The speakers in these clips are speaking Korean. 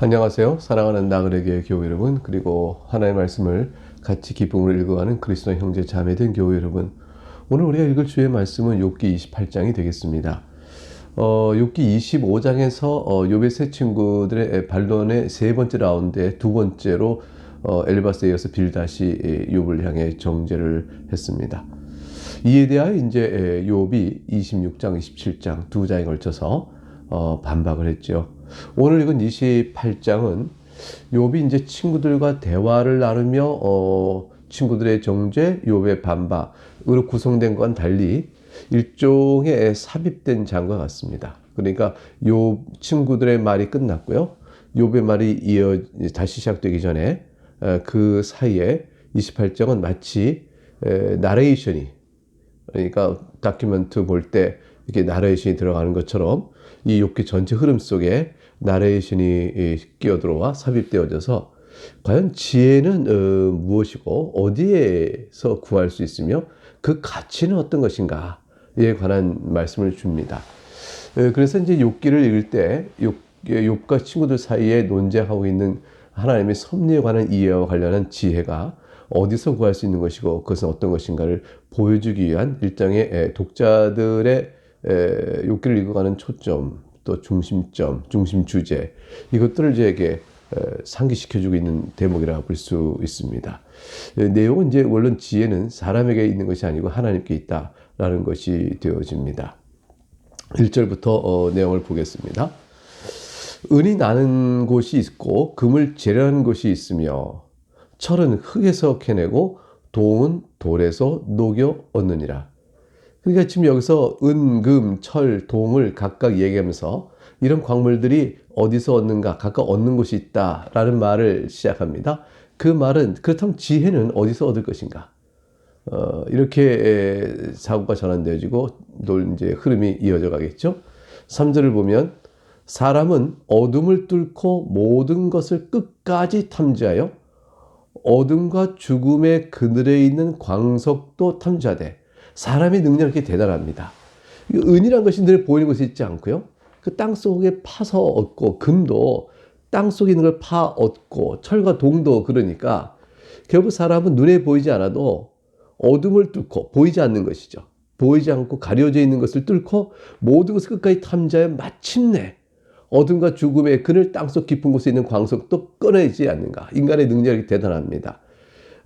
안녕하세요. 사랑하는 나그네교회 교회 여러분, 그리고 하나님의 말씀을 같이 기쁨으로 읽어가는 그리스도 형제 자매된 교회 여러분, 오늘 우리가 읽을 주의 말씀은 욥기 28장이 되겠습니다. 욥기 25장에서 욥의 세 친구들의 반론의 세 번째 라운드의 두 번째로 엘리바스에 이어서 빌닷이 욥을 향해 정죄를 했습니다. 이에 대하여 이제 욥이 26장, 27장 두 장에 걸쳐서 반박을 했죠. 오늘 읽은 28장은 욥이 이제 친구들과 대화를 나누며 친구들의 정죄, 욥의 반박으로 구성된 건 달리 일종의 삽입된 장과 같습니다. 그러니까 욥 친구들의 말이 끝났고요. 욥의 말이 다시 시작되기 전에 그 사이에 28장은 마치 나레이션이, 그러니까 다큐멘트 볼 때 이렇게 나레이션이 들어가는 것처럼 이 욥기 전체 흐름 속에 나레이션이 끼어들어와 삽입되어져서 과연 지혜는 무엇이고 어디에서 구할 수 있으며 그 가치는 어떤 것인가에 관한 말씀을 줍니다. 그래서 이제 욥기를 읽을 때 욥과 친구들 사이에 논쟁하고 있는 하나님의 섭리에 관한 이해와 관련한 지혜가 어디서 구할 수 있는 것이고 그것은 어떤 것인가를 보여주기 위한 일종의 독자들의 욥기를 읽어가는 초점, 또 중심점, 중심 주제, 이것들을 저에게 상기시켜주고 있는 대목이라고 볼 수 있습니다. 내용은 이제 물론 지혜는 사람에게 있는 것이 아니고 하나님께 있다라는 것이 되어집니다. 1절부터 내용을 보겠습니다. 은이 나는 곳이 있고 금을 재련하는 곳이 있으며 철은 흙에서 캐내고 동은 돌에서 녹여 얻느니라. 그러니까 지금 여기서 은, 금, 철, 동을 각각 얘기하면서 이런 광물들이 어디서 얻는가, 각각 얻는 곳이 있다라는 말을 시작합니다. 그 말은 그렇다면 지혜는 어디서 얻을 것인가? 이렇게 사고가 전환되어지고 이제 흐름이 이어져 가겠죠. 3절을 보면 사람은 어둠을 뚫고 모든 것을 끝까지 탐지하여 어둠과 죽음의 그늘에 있는 광석도 탐지하되, 사람의 능력이 이렇게 대단합니다. 은이란 것이 늘 보이는 곳에 있지 않고요. 그 땅 속에 파서 얻고, 금도 땅 속에 있는 걸 파 얻고, 철과 동도 그러니까 결국 사람은 눈에 보이지 않아도 어둠을 뚫고, 보이지 않는 것이죠. 보이지 않고 가려져 있는 것을 뚫고 모든 것을 끝까지 탐지하여 마침내 어둠과 죽음의 그늘 땅속 깊은 곳에 있는 광석도 꺼내지 않는가. 인간의 능력이 대단합니다.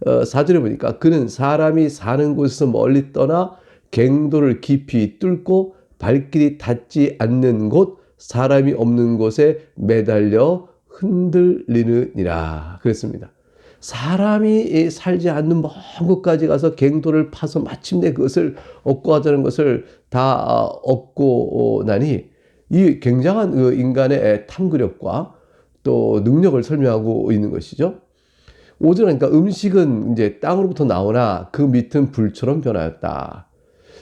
4절에 보니까 그는 사람이 사는 곳에서 멀리 떠나 갱도를 깊이 뚫고 발길이 닿지 않는 곳, 사람이 없는 곳에 매달려 흔들리느니라. 그랬습니다. 사람이 살지 않는 먼 곳까지 가서 갱도를 파서 마침내 그것을 얻고 하자는 것을 다 얻고 나니, 이 굉장한 인간의 탐구력과 또 능력을 설명하고 있는 것이죠. 5절, 그러니까 음식은 이제 땅으로부터 나오나 그 밑은 불처럼 변하였다.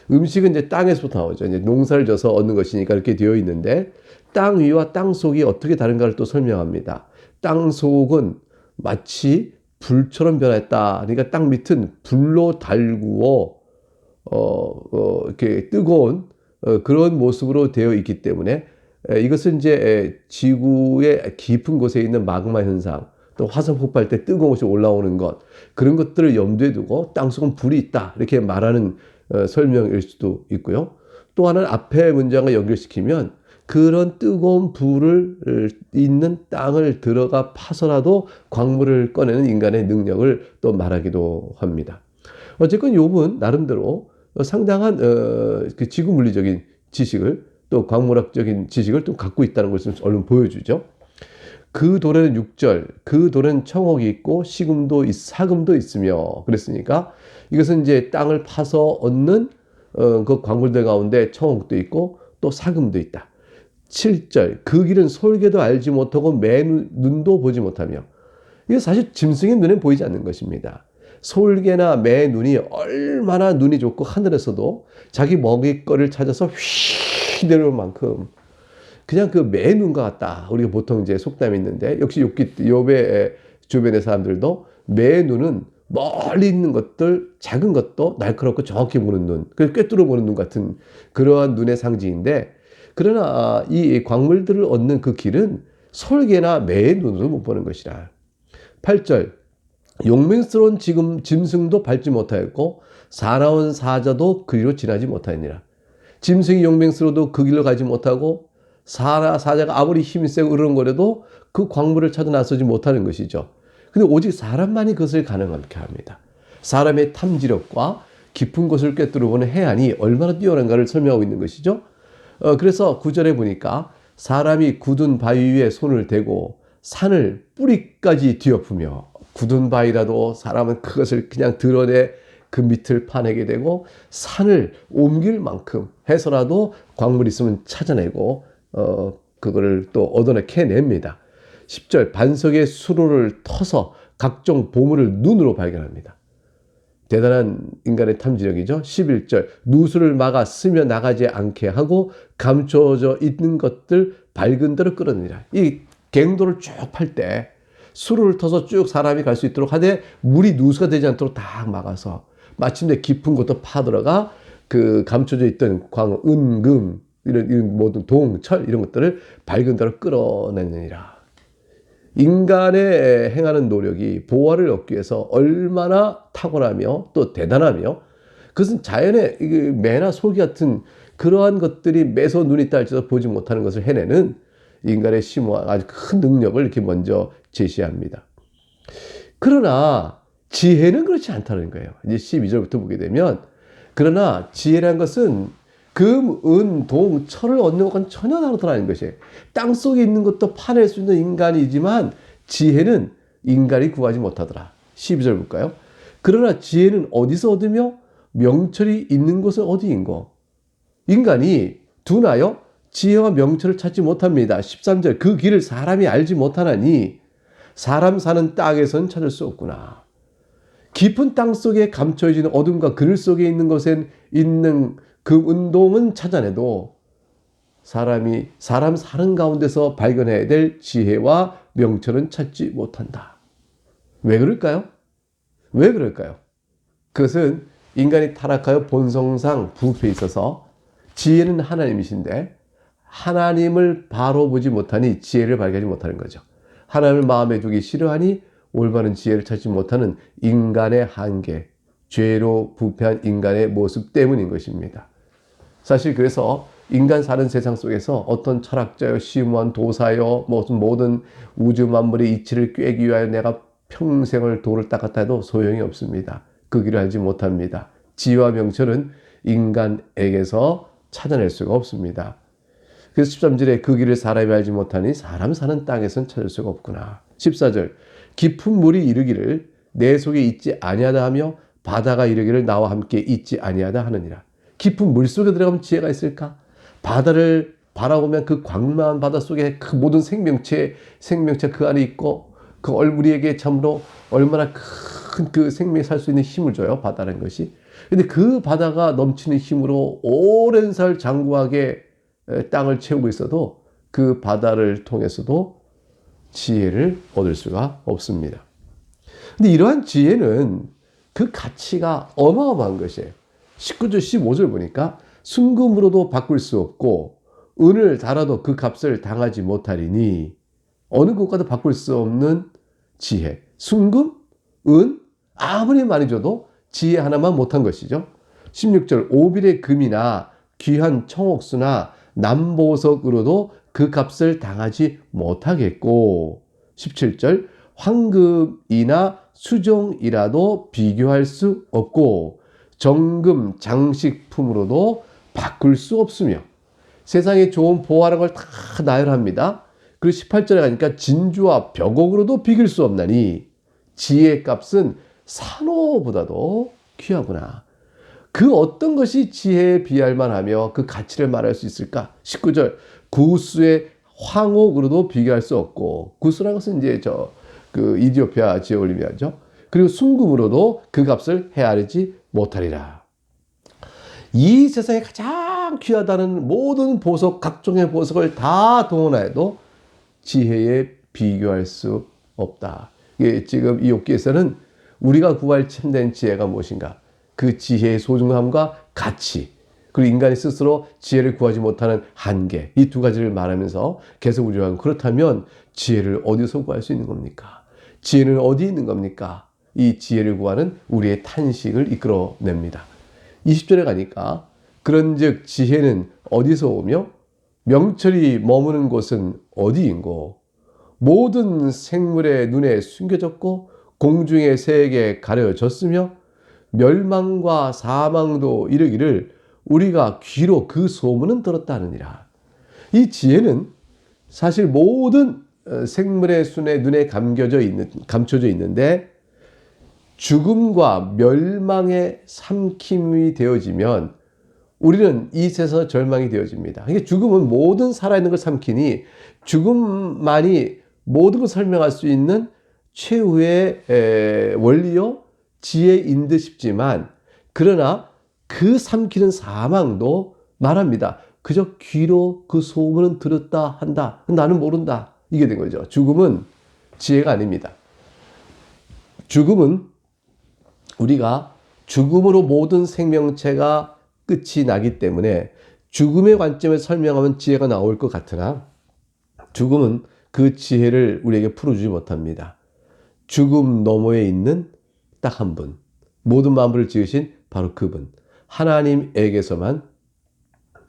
음식은 이제 땅에서부터 나오죠. 이제 농사를 져서 얻는 것이니까 이렇게 되어 있는데, 땅 위와 땅 속이 어떻게 다른가를 또 설명합니다. 땅 속은 마치 불처럼 변했다. 그러니까 땅 밑은 불로 달구어 이렇게 뜨거운 그런 모습으로 되어 있기 때문에 이것은 이제 지구의 깊은 곳에 있는 마그마 현상, 또 화산 폭발 때 뜨거운 것이 올라오는 것, 그런 것들을 염두에 두고 땅속은 불이 있다 이렇게 말하는 설명일 수도 있고요. 또 하나는 앞에 문장을 연결시키면 그런 뜨거운 불을 있는 땅을 들어가 파서라도 광물을 꺼내는 인간의 능력을 또 말하기도 합니다. 어쨌건 욥은 나름대로 상당한 그 지구 물리적인 지식을, 또 광물학적인 지식을 또 갖고 있다는 것을 얼른 보여주죠. 그 돌에는 6절, 그 돌에는 청옥이 있고 사금도 있으며, 그랬으니까 이것은 이제 땅을 파서 얻는 그 광물들 가운데 청옥도 있고 또 사금도 있다. 7절, 그 길은 솔개도 알지 못하고 눈도 보지 못하며, 이게 사실 짐승의 눈에 보이지 않는 것입니다. 솔개나 매 눈이 얼마나 눈이 좋고 하늘에서도 자기 먹이거리를 찾아서 휘 내려올 만큼 그냥 그 매 눈과 같다. 우리가 보통 이제 속담이 있는데, 역시 욥의 주변의 사람들도 매 눈은 멀리 있는 것들, 작은 것도 날카롭고 정확히 보는 눈, 꿰뚫어 보는 눈 같은 그러한 눈의 상징인데, 그러나 이 광물들을 얻는 그 길은 솔개나 매의 눈으로 못 보는 것이라. 8절 용맹스러운 짐승도 밟지 못하였고 사나운 사자도 그 길로 지나지 못하였니라. 짐승이 용맹스러워도 그 길로 가지 못하고 사자가 아무리 힘이 세고 으르렁거려도 그 광물을 찾아 나서지 못하는 것이죠. 근데 오직 사람만이 그것을 가능하게 합니다. 사람의 탐지력과 깊은 곳을 꿰뚫어보는 해안이 얼마나 뛰어난가를 설명하고 있는 것이죠. 그래서 9절에 보니까 사람이 굳은 바위 위에 손을 대고 산을 뿌리까지 뒤엎으며, 굳은 바위라도 사람은 그것을 그냥 드러내 그 밑을 파내게 되고 산을 옮길 만큼 해서라도 광물이 있으면 찾아내고 그거를 또 얻어내냅니다. 10절 반석의 수로를 터서 각종 보물을 눈으로 발견합니다. 대단한 인간의 탐지력이죠. 11절 누수를 막아 스며 나가지 않게 하고 감춰져 있는 것들 밝은 대로 끌어내니라. 이 갱도를 쭉 팔 때 수로를 터서 쭉 사람이 갈 수 있도록 하되 물이 누수가 되지 않도록 다 막아서 마침내 깊은 곳도 파들어가 그 감춰져 있던 광, 은, 금 이런 모든 동, 철 이런 것들을 밝은 대로 끌어내느니라. 인간의 행하는 노력이 보화를 얻기 위해서 얼마나 탁월하며 또 대단하며, 그것은 자연의 매나 솔기 같은 그러한 것들이 매서 눈이 딸져서 보지 못하는 것을 해내는 인간의 심오한 아주 큰 능력을 이렇게 먼저 제시합니다. 그러나 지혜는 그렇지 않다는 거예요. 이제 12절부터 보게 되면, 그러나 지혜라는 것은 금, 은, 동, 철을 얻는 것과는 전혀 다르다는 것이에요. 땅속에 있는 것도 파낼 수 있는 인간이지만 지혜는 인간이 구하지 못하더라. 12절 볼까요? 그러나 지혜는 어디서 얻으며 명철이 있는 곳은 어디인고? 인간이 두나요? 지혜와 명철을 찾지 못합니다. 13절 그 길을 사람이 알지 못하나니 사람 사는 땅에선 찾을 수 없구나. 깊은 땅 속에 감춰진 어둠과 그늘 속에 있는 것에 있는 그 운동은 찾아내도 사람 사는 가운데서 발견해야 될 지혜와 명철은 찾지 못한다. 왜 그럴까요? 왜 그럴까요? 그것은 인간이 타락하여 본성상 부패에 있어서 지혜는 하나님이신데 하나님을 바로 보지 못하니 지혜를 발견하지 못하는 거죠. 하나님을 마음에 두기 싫어하니 올바른 지혜를 찾지 못하는 인간의 한계, 죄로 부패한 인간의 모습 때문인 것입니다. 사실 그래서 인간 사는 세상 속에서 어떤 철학자요, 심오한 도사요, 모든 우주 만물의 이치를 꿰기 위하여 내가 평생을 돌을 닦았다 해도 소용이 없습니다. 그 길을 알지 못합니다. 지혜와 명철은 인간에게서 찾아낼 수가 없습니다. 그래서 13절에 그 길을 사람이 알지 못하니 사람 사는 땅에선 찾을 수가 없구나. 14절 깊은 물이 이르기를 내 속에 있지 아니하다 하며 바다가 이르기를 나와 함께 있지 아니하다 하느니라. 깊은 물 속에 들어가면 지혜가 있을까? 바다를 바라보면 그 광명한 바다 속에 그 모든 생명체 그 안에 있고 그 우리에게 참으로 얼마나 큰 그 생명이 살 수 있는 힘을 줘요, 바다라는 것이. 근데 그 바다가 넘치는 힘으로 오랜 살 장구하게 땅을 채우고 있어도 그 바다를 통해서도 지혜를 얻을 수가 없습니다. 근데 이러한 지혜는 그 가치가 어마어마한 것이에요. 19절 15절 보니까 순금으로도 바꿀 수 없고 은을 달아도 그 값을 당하지 못하리니, 어느 것과도 바꿀 수 없는 지혜. 순금, 은 아무리 많이 줘도 지혜 하나만 못한 것이죠. 16절 오빌의 금이나 귀한 청옥수나 남보석으로도 그 값을 당하지 못하겠고, 17절 황금이나 수종이라도 비교할 수 없고 정금 장식품으로도 바꿀 수 없으며, 세상에 좋은 보화라는 걸 다 나열합니다. 그리고 18절에 가니까 진주와 벽옥으로도 비길 수 없나니 지혜의 값은 산호보다도 귀하구나. 그 어떤 것이 지혜에 비할 만하며 그 가치를 말할 수 있을까? 19절 구스의 황옥으로도 비교할 수 없고, 구스라는 것은 이제 그 이디오피아 지혜 올리비아죠. 그리고 순금으로도 그 값을 헤아리지 못하리라. 이 세상에 가장 귀하다는 모든 보석, 각종의 보석을 다 동원하여도 지혜에 비교할 수 없다. 이게 지금 이 욥기에서는 우리가 구할 참된 지혜가 무엇인가? 그 지혜의 소중함과 가치, 그리고 인간이 스스로 지혜를 구하지 못하는 한계, 이 두 가지를 말하면서 계속 우리가 그렇다면 지혜를 어디서 구할 수 있는 겁니까? 지혜는 어디 있는 겁니까? 이 지혜를 구하는 우리의 탄식을 이끌어냅니다. 20절에 가니까 그런즉 지혜는 어디서 오며 명철이 머무는 곳은 어디인고 모든 생물의 눈에 숨겨졌고 공중의 새에게 가려졌으며 멸망과 사망도 이르기를 우리가 귀로 그 소문은 들었다 하느니라. 이 지혜는 사실 모든 생물의 눈에 감춰져 있는데 죽음과 멸망의 삼킴이 되어지면 우리는 이 세상에서 절망이 되어집니다. 그러니까 죽음은 모든 살아있는 걸 삼키니 죽음만이 모든 걸 설명할 수 있는 최후의 원리요 지혜인 듯 싶지만 그러나 그 삼키는 사망도 말합니다. 그저 귀로 그 소문은 들었다 한다. 나는 모른다. 이게 된 거죠. 죽음은 지혜가 아닙니다. 죽음은 우리가 죽음으로 모든 생명체가 끝이 나기 때문에 죽음의 관점에서 설명하면 지혜가 나올 것 같으나 죽음은 그 지혜를 우리에게 풀어주지 못합니다. 죽음 너머에 있는 딱 한 분, 모든 만물을 지으신 바로 그분, 하나님에게서만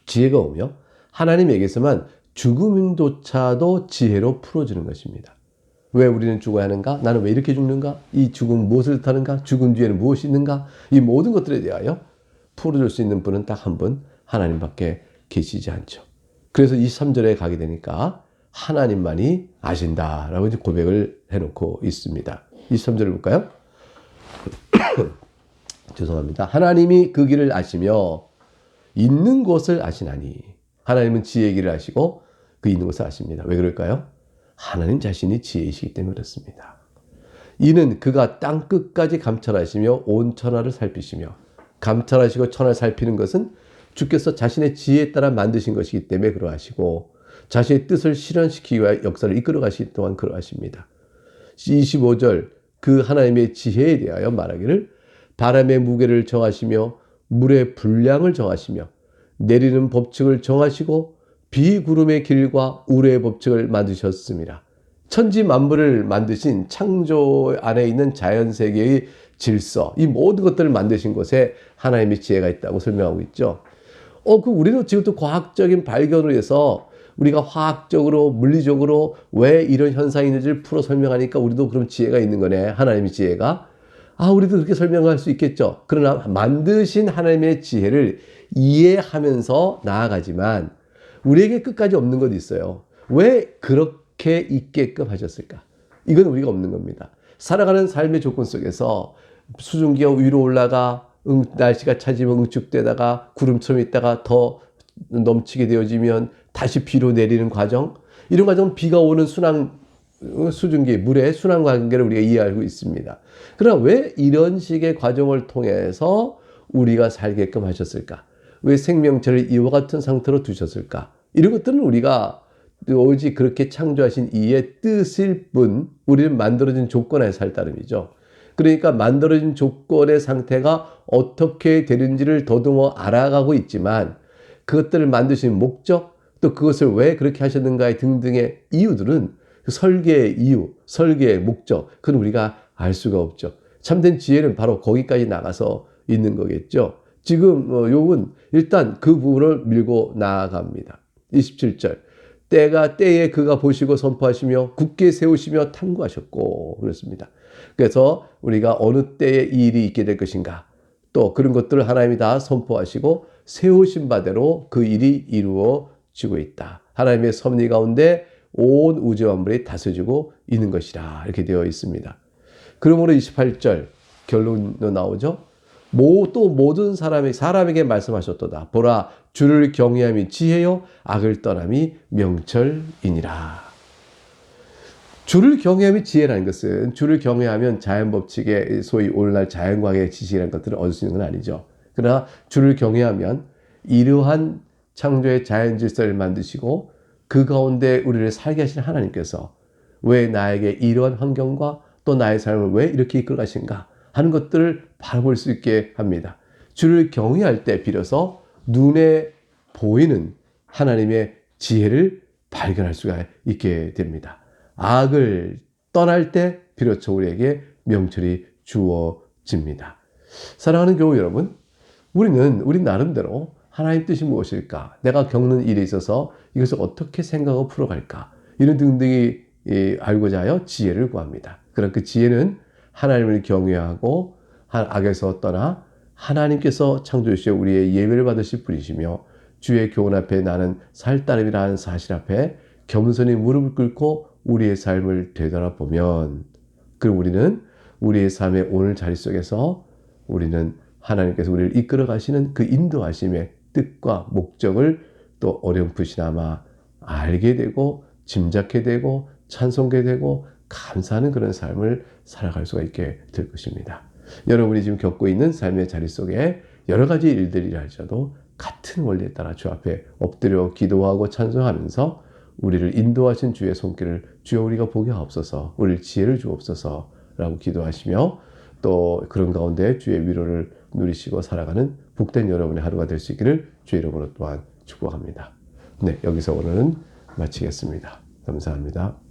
지혜가 오며 하나님에게서만 죽음조차도 지혜로 풀어주는 것입니다. 왜 우리는 죽어야 하는가? 나는 왜 이렇게 죽는가? 이 죽음 무엇을 뜻하는가? 죽음 뒤에는 무엇이 있는가? 이 모든 것들에 대하여 풀어줄 수 있는 분은 딱 한 분, 하나님밖에 계시지 않죠. 그래서 23절에 가게 되니까 하나님만이 아신다라고 이제 고백을 해놓고 있습니다. 23절을 볼까요? 죄송합니다. 하나님이 그 길을 아시며 있는 곳을 아시나니 하나님은 지혜의 길을 아시고 그 있는 곳을 아십니다. 왜 그럴까요? 하나님 자신이 지혜이시기 때문에 그렇습니다. 이는 그가 땅 끝까지 감찰하시며 온 천하를 살피시며 감찰하시고 천하를 살피는 것은 주께서 자신의 지혜에 따라 만드신 것이기 때문에 그러하시고 자신의 뜻을 실현시키기 위하여 역사를 이끌어 가시기 또한 그러하십니다. 25절 그 하나님의 지혜에 대하여 말하기를 바람의 무게를 정하시며 물의 분량을 정하시며 내리는 법칙을 정하시고 비구름의 길과 우레의 법칙을 만드셨습니다. 천지 만물을 만드신 창조 안에 있는 자연세계의 질서, 이 모든 것들을 만드신 곳에 하나님의 지혜가 있다고 설명하고 있죠. 우리도 지금 또 과학적인 발견을 해서 우리가 화학적으로, 물리적으로 왜 이런 현상이 있는지를 풀어 설명하니까 우리도 그럼 지혜가 있는 거네. 하나님의 지혜가. 우리도 그렇게 설명할 수 있겠죠. 그러나 만드신 하나님의 지혜를 이해하면서 나아가지만 우리에게 끝까지 없는 것이 있어요. 왜 그렇게 있게끔 하셨을까? 이건 우리가 없는 겁니다. 살아가는 삶의 조건 속에서 수증기가 위로 올라가 날씨가 차지면 응축되다가 구름처럼 있다가 더 넘치게 되어지면 다시 비로 내리는 과정, 이런 과정은 비가 오는 수증기, 물의 순환 관계를 우리가 이해하고 있습니다. 그러나 왜 이런 식의 과정을 통해서 우리가 살게끔 하셨을까? 왜 생명체를 이와 같은 상태로 두셨을까? 이런 것들은 우리가 오직 그렇게 창조하신 이의 뜻일 뿐 우리는 만들어진 조건에 살 따름이죠. 그러니까 만들어진 조건의 상태가 어떻게 되는지를 더듬어 알아가고 있지만 그것들을 만드신 목적, 또 그것을 왜 그렇게 하셨는가 등등의 이유들은 설계의 이유, 설계의 목적, 그건 우리가 알 수가 없죠. 참된 지혜는 바로 거기까지 나가서 있는 거겠죠. 지금 욥은 일단 그 부분을 밀고 나아갑니다. 27절 때가 때에 그가 보시고 선포하시며 굳게 세우시며 탐구하셨고 그렇습니다. 그래서 우리가 어느 때에 이 일이 있게 될 것인가, 또 그런 것들을 하나님이 다 선포하시고 세우신 바대로 그 일이 이루어지고 있다. 하나님의 섭리 가운데 온 우주 만물이 다스려지고 있는 것이라 이렇게 되어 있습니다. 그러므로 28절 결론도 나오죠. 또 모든 사람에게 말씀하셨도다. 보라, 주를 경외함이 지혜요 악을 떠남이 명철이니라. 주를 경외함이 지혜라는 것은 주를 경외하면 자연법칙에 소위 오늘날 자연과학의 지식이라는 것들을 얻을 수 있는 건 아니죠. 그러나 주를 경외하면 이러한 창조의 자연 질서를 만드시고 그 가운데 우리를 살게 하신 하나님께서 왜 나에게 이러한 환경과 또 나의 삶을 왜 이렇게 이끌어 가신가 하는 것들을 바라볼 수 있게 합니다. 주를 경외할 때 비로소 눈에 보이는 하나님의 지혜를 발견할 수가 있게 됩니다. 악을 떠날 때 비로소 우리에게 명철이 주어집니다. 사랑하는 교우 여러분, 우리 나름대로 하나님 뜻이 무엇일까? 내가 겪는 일에 있어서 이것을 어떻게 생각하고 풀어갈까? 이런 등등이 알고자 하여 지혜를 구합니다. 그런 그 지혜는 하나님을 경외하고 악에서 떠나 하나님께서 창조해 주신 우리의 예배를 받으실 분이시며 주의 교훈 앞에 나는 살 따름이라는 사실 앞에 겸손히 무릎을 꿇고 우리의 삶을 되돌아보면 그럼 우리는 우리의 삶의 오늘 자리 속에서 우리는 하나님께서 우리를 이끌어 가시는 그 인도하심의 뜻과 목적을 또 어렴풋이나마 알게 되고 짐작게 되고 찬송게 되고 감사하는 그런 삶을 살아갈 수가 있게 될 것입니다. 여러분이 지금 겪고 있는 삶의 자리 속에 여러 가지 일들이라 할지라도 같은 원리에 따라 주 앞에 엎드려 기도하고 찬송하면서 우리를 인도하신 주의 손길을 주여 우리가 보게 하옵소서, 우리를 지혜를 주옵소서 라고 기도하시며 또 그런 가운데 주의 위로를 누리시고 살아가는 복된 여러분의 하루가 될 수 있기를 주의 이름으로 또한 축복합니다. 네, 여기서 오늘은 마치겠습니다. 감사합니다.